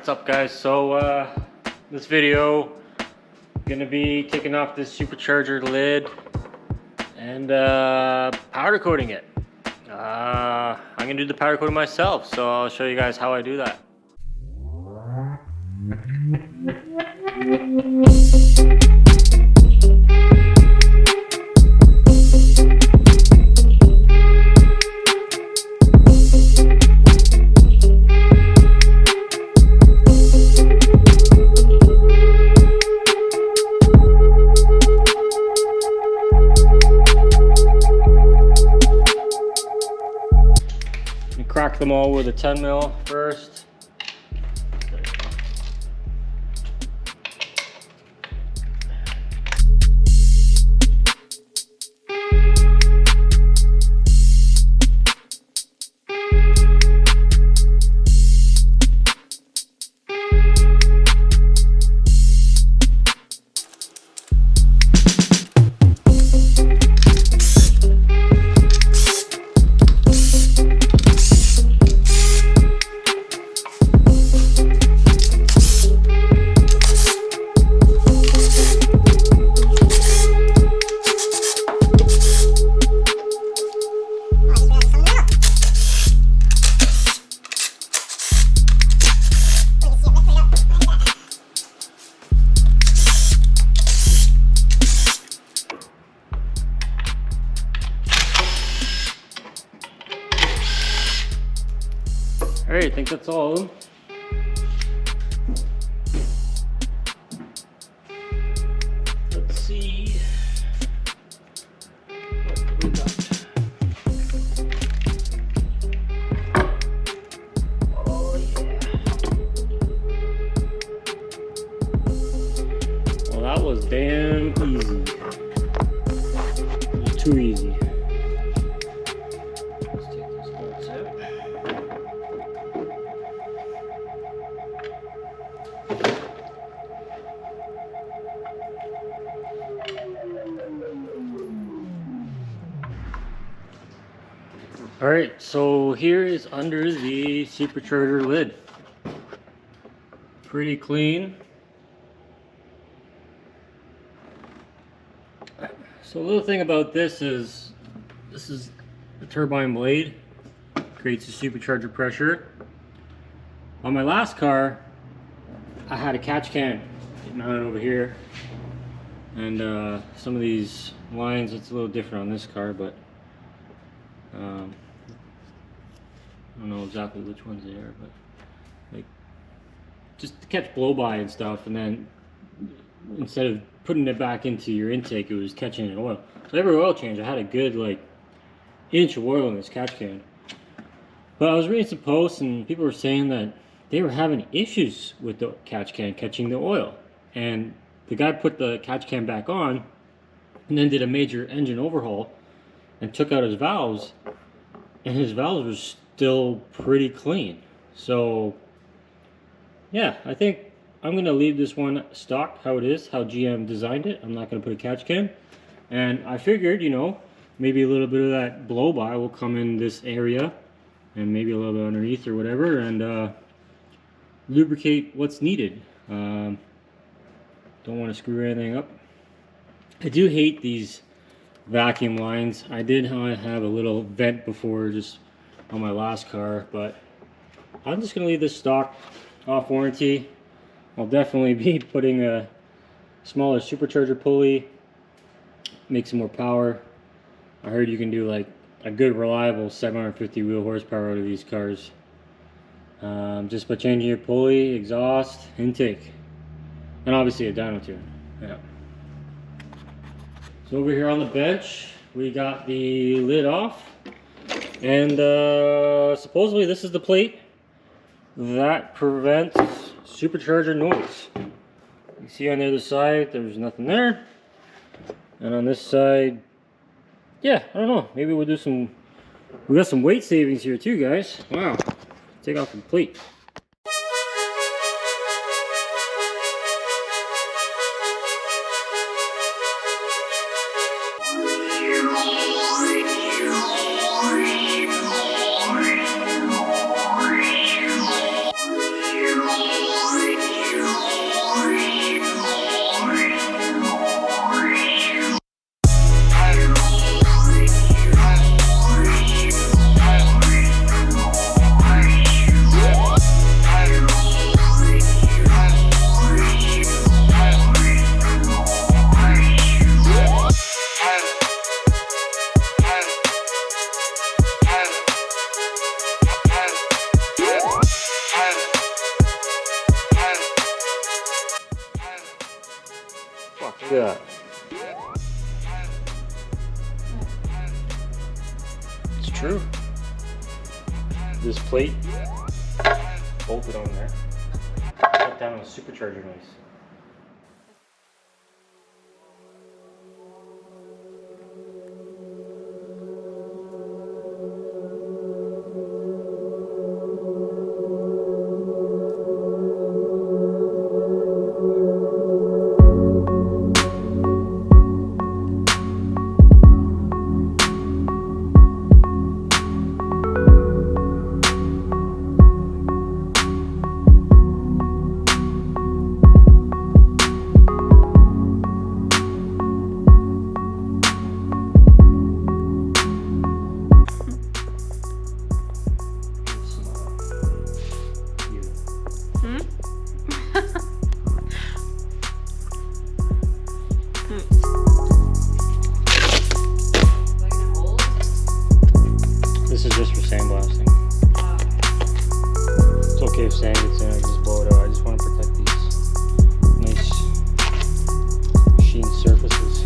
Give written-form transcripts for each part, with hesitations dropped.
What's up, guys? So this video, I'm gonna be taking off this supercharger lid and powder coating it. I'm gonna do the powder coating myself, so I'll show you guys how I do that. Crack them all with a 10 mil first. Alright, I think that's all of them. Let's see what we got. Oh yeah. Well, that was damn easy. It was too easy. Alright, so here is under the supercharger lid. Pretty clean. So a little thing about this is the turbine blade. Creates a supercharger pressure. On my last car, I had a catch can mounted over here. And some of these lines, it's a little different on this car, but I don't know exactly which ones they are, but like just to catch blow by and stuff, and then instead of putting it back into your intake, it was catching in oil. So every oil change, I had a good like inch of oil in this catch can. But I was reading some posts and people were saying that they were having issues with the catch can catching the oil, and the guy put the catch can back on and then did a major engine overhaul and took out his valves, and his valves were still pretty clean. So yeah, I think I'm gonna leave this one stock how it is, how GM designed it. I'm not gonna put a catch can, and I figured, you know, maybe a little bit of that blow by will come in this area and maybe a little bit underneath or whatever, and lubricate what's needed. Don't want to screw anything up. I do hate these vacuum lines. I did have a little vent before, just on my last car, but I'm just gonna leave this stock off warranty. I'll definitely be putting a smaller supercharger pulley, make some more power. I heard you can do like a good reliable 750 wheel horsepower out of these cars, just by changing your pulley, exhaust, intake, and obviously a dyno tune. Yeah. So over here on the bench, we got the lid off, and supposedly this is the plate that prevents supercharger noise. You see on the other side, there's nothing there, and on this side, yeah, I don't know, maybe we'll do some, we got some weight savings here too, guys. Wow, take off the plate. Fuck, look at that. It's true. This plate bolted on there. Shut down with a supercharger noise. This is just for sandblasting. It's okay if sand gets in, I just blow it out. I just want to protect these nice machine surfaces.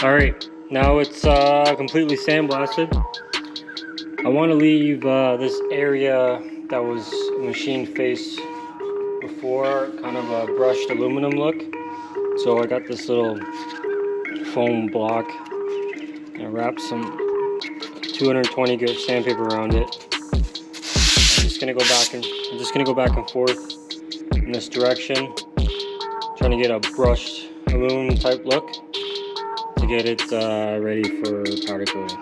Alright, now it's completely sandblasted. I want to leave this area that was machine face before kind of a brushed aluminum look. So I got this little foam block and I wrapped some 220 grit sandpaper around it. I'm just gonna go back and forth in this direction, trying to get a brushed aluminum type look to get it ready for powder coating.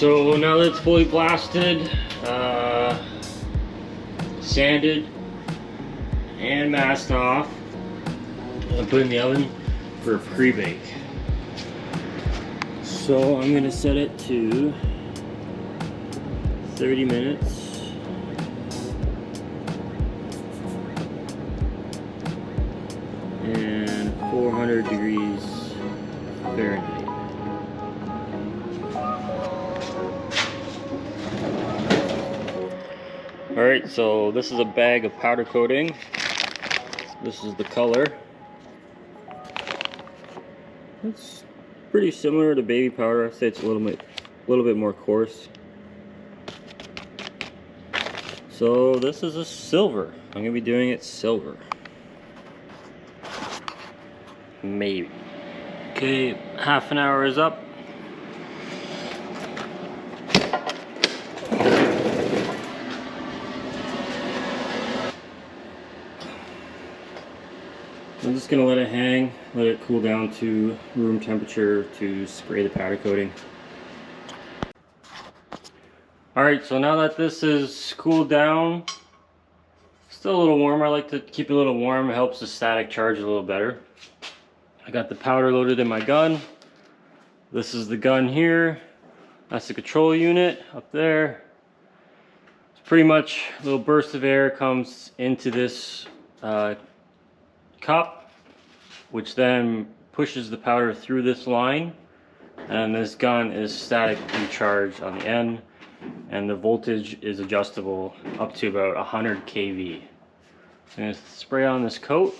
So now that it's fully blasted, sanded, and masked off, I'll put it in the oven for a pre-bake. So I'm going to set it to 30 minutes. And 400 degrees Fahrenheit. Alright, so this is a bag of powder coating. This is the color. It's pretty similar to baby powder. I'd say it's a little bit more coarse. So this is a silver. I'm gonna be doing it silver. Maybe. Okay, half an hour is up. I'm just going to let it hang, let it cool down to room temperature to spray the powder coating. Alright, so now that this is cooled down, still a little warm. I like to keep it a little warm. It helps the static charge a little better. I got the powder loaded in my gun. This is the gun here. That's the control unit up there. It's pretty much a little burst of air comes into this cup, which then pushes the powder through this line, and this gun is statically charged on the end, and the voltage is adjustable up to about 100 kV. I'm going to spray on this coat.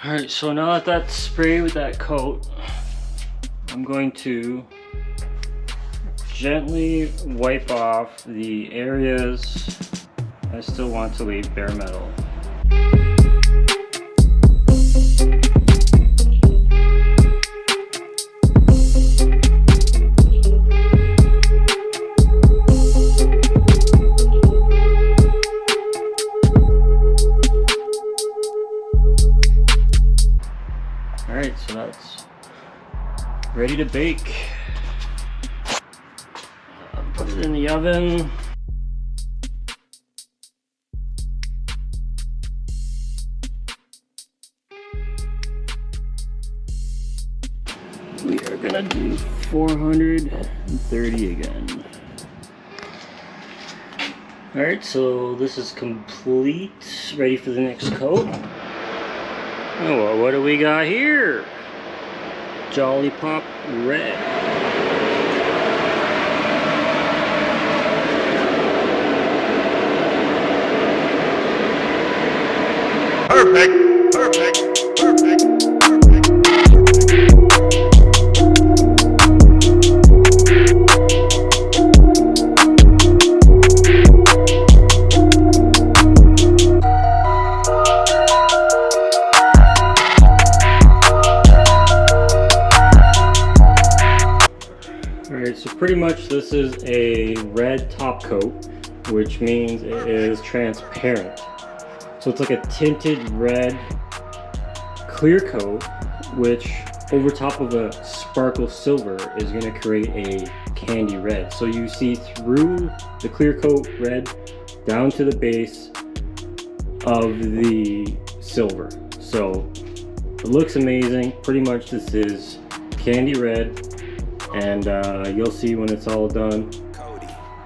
Alright, so now that that's sprayed with that coat, I'm going to gently wipe off the areas I still want to leave bare metal. Alright, so that's ready to bake. Put it in the oven. We are gonna do 430 again. Alright, so this is complete, ready for the next coat. Oh, well, what do we got here? Jolly Pop Red. Perfect, perfect, perfect. Alright, so pretty much this is a red top coat, which means it is transparent. So it's like a tinted red clear coat, which over top of a sparkle silver is going to create a candy red. So you see through the clear coat red down to the base of the silver. So it looks amazing. Pretty much this is candy red. And you'll see when it's all done.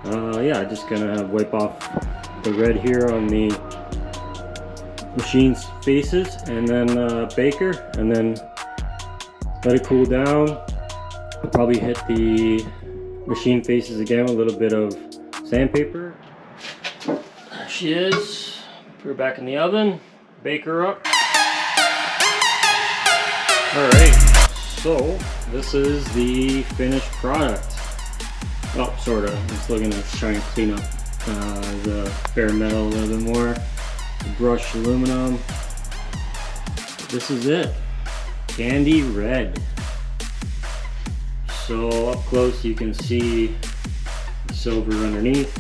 Yeah, just gonna wipe off the red here on the machine's faces, and then baker, and then let it cool down. I'll probably hit the machine faces again with a little bit of sandpaper. There she is. Put her back in the oven, bake her up. Alright, so this is the finished product. Oh, sort of. I'm still gonna try and clean up the bare metal a little bit more. The brushed aluminum. This is it. Candy red. So up close you can see the silver underneath.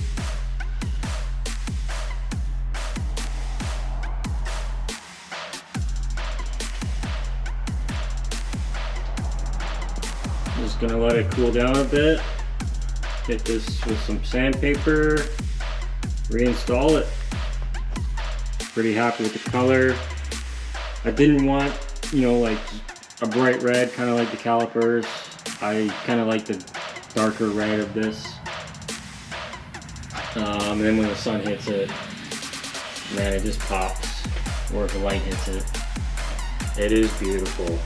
Just gonna let it cool down a bit. Hit this with some sandpaper. Reinstall it. Pretty happy with the color. I didn't want, you know, like a bright red, kind of like the calipers. I kind of like the darker red of this. And then when the sun hits it, man, it just pops. Or if the light hits it, it is beautiful.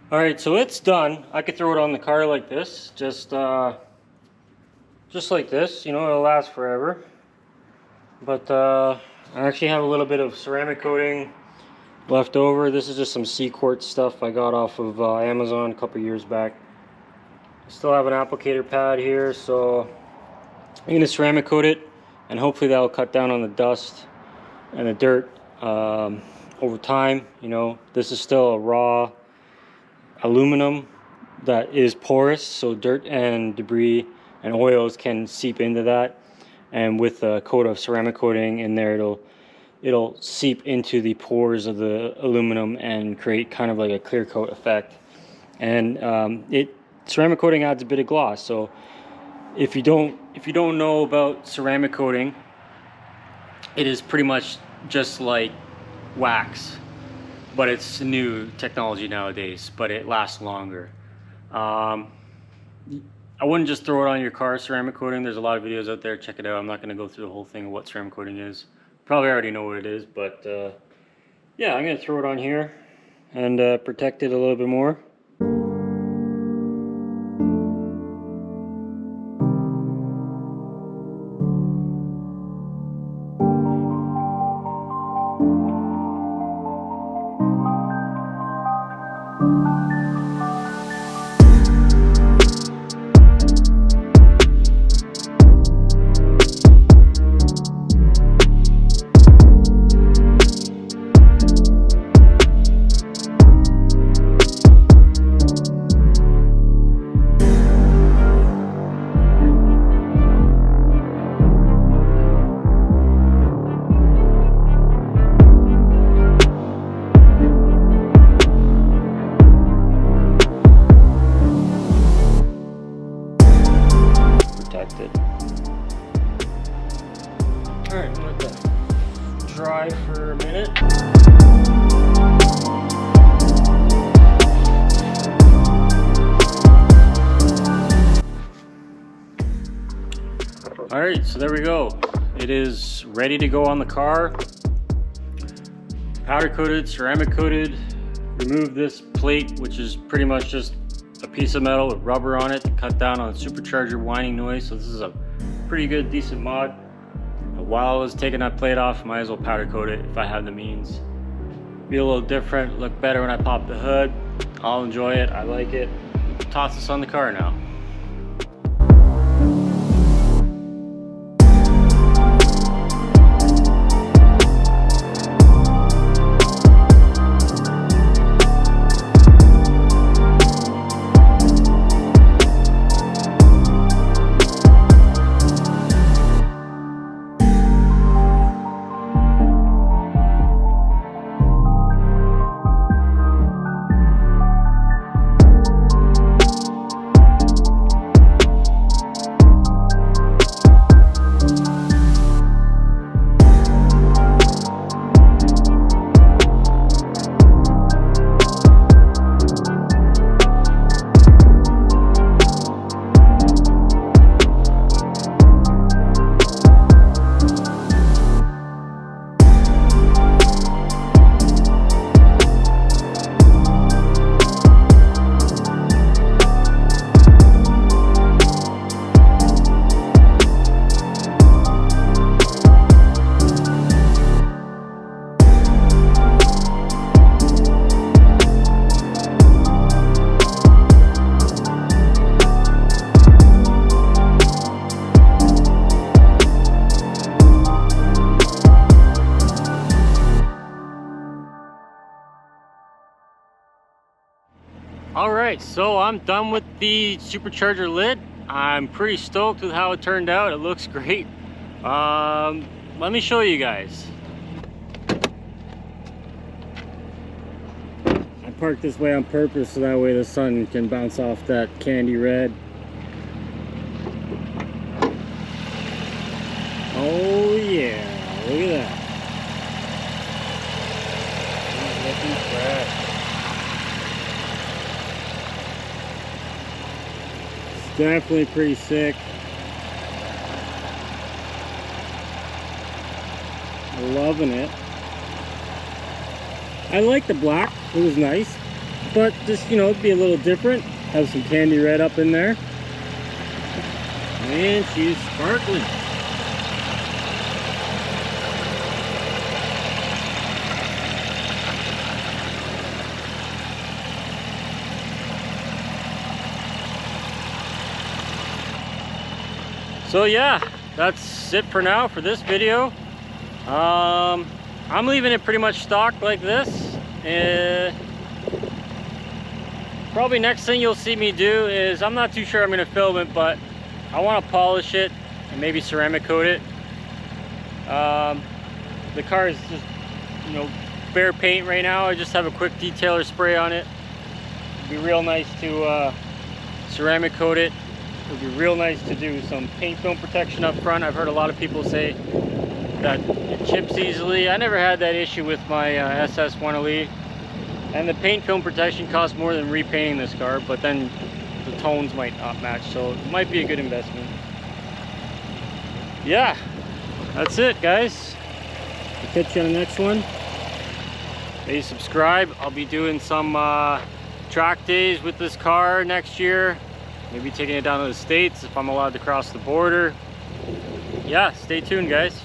Alright, so it's done. I could throw it on the car like this, just like this, you know, it'll last forever. But I actually have a little bit of ceramic coating left over. This is just some C-Quartz stuff I got off of Amazon a couple years back. I still have an applicator pad here, so I'm going to ceramic coat it, and hopefully that will cut down on the dust and the dirt over time. You know, this is still a raw aluminum that is porous, so dirt and debris and oils can seep into that, and with a coat of ceramic coating in there, it'll seep into the pores of the aluminum and create kind of like a clear coat effect. And ceramic coating adds a bit of gloss. So if you don't know about ceramic coating, it is pretty much just like wax, but it's new technology nowadays, but it lasts longer. I wouldn't just throw it on your car, ceramic coating. There's a lot of videos out there, check it out. I'm not gonna go through the whole thing of what ceramic coating is. Probably already know what it is, but yeah, I'm gonna throw it on here and protect it a little bit more. protected. All right, I'm gonna let that dry for a minute. All right, so there we go. It is ready to go on the car. Powder coated, ceramic coated. Remove this plate, which is pretty much just a piece of metal with rubber on it to cut down on supercharger whining noise. So this is a pretty good, decent mod. While I was taking that plate off, might as well powder coat it if I have the means. Be a little different, look better when I pop the hood. I'll enjoy it, I like it. Toss this on the car now. Alright, so I'm done with the supercharger lid. I'm pretty stoked with how it turned out. It looks great. Let me show you guys. I parked this way on purpose so that way the sun can bounce off that candy red. Oh yeah, look at that. Looking fresh. Definitely pretty sick. Loving it. I like the black, it was nice, but just, you know, it'd be a little different. Have some candy red up in there. And she's sparkling. So yeah, that's it for now for this video. I'm leaving it pretty much stock like this. Probably next thing you'll see me do is, I'm not too sure I'm going to film it, but I want to polish it and maybe ceramic coat it. The car is just, you know, bare paint right now. I just have a quick detailer spray on it. It'd be real nice to ceramic coat it. It would be real nice to do some paint film protection up front. I've heard a lot of people say that it chips easily. I never had that issue with my SS1LE. And the paint film protection costs more than repainting this car, but then the tones might not match, so it might be a good investment. Yeah, that's it, guys. I'll catch you on the next one. Please subscribe. I'll be doing some track days with this car next year. Maybe taking it down to the States if I'm allowed to cross the border. Yeah, stay tuned, guys.